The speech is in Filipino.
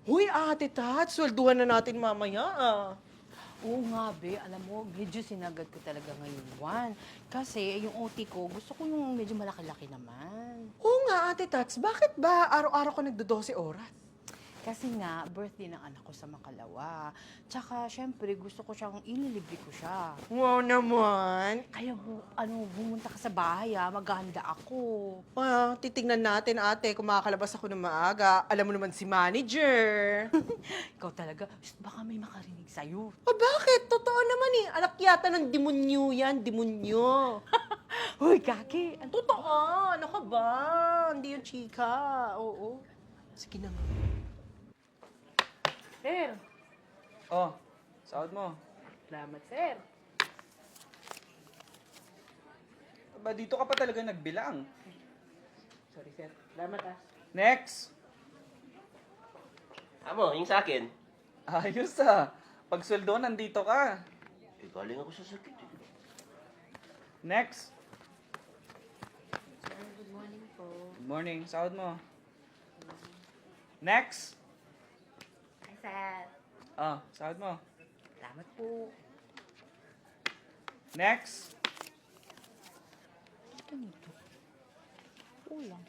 Huy, Ate Tat, swelduhan na natin mamaya ah. Oo nga, be. Alam mo, medyo sinagad ko talaga ngayon, Juan. Kasi yung OT ko, gusto ko yung medyo malaki-laki naman. Oo nga, Ate Tats, bakit ba araw-araw ka nagdo-12 oras? Kasi nga, birthday ng anak ko sa Makalawa. Tsaka, syempre, gusto ko siyang inilibre ko siya. Wow naman. Kaya, bumunta ka sa bahay, maghahanda ako. Titignan natin, ate, kung makakalabas ako ng maaga. Alam mo naman si manager. Ikaw talaga, baka may makarinig sa'yo. Bakit? Totoo naman eh. Anak yata ng demonyo yan, demonyo. Hoy, Kaki! Totoo, ano ka ba? Hindi yung chika. Oo. Sige na nga. Sir! Oh, sahod mo. Salamat, sir. Ba, dito ka pa talaga nagbilang. Sorry, sir. Salamat, Next! Amo, yung sa akin. Ayos ah. Pag sweldo, nandito ka. Galing ako sa sakit. Next! Sir, good morning po. Good morning, sahod mo. Next! Hi, sir. Oh, sahod mo. Salamat po. Next! Ito nito. Kulang.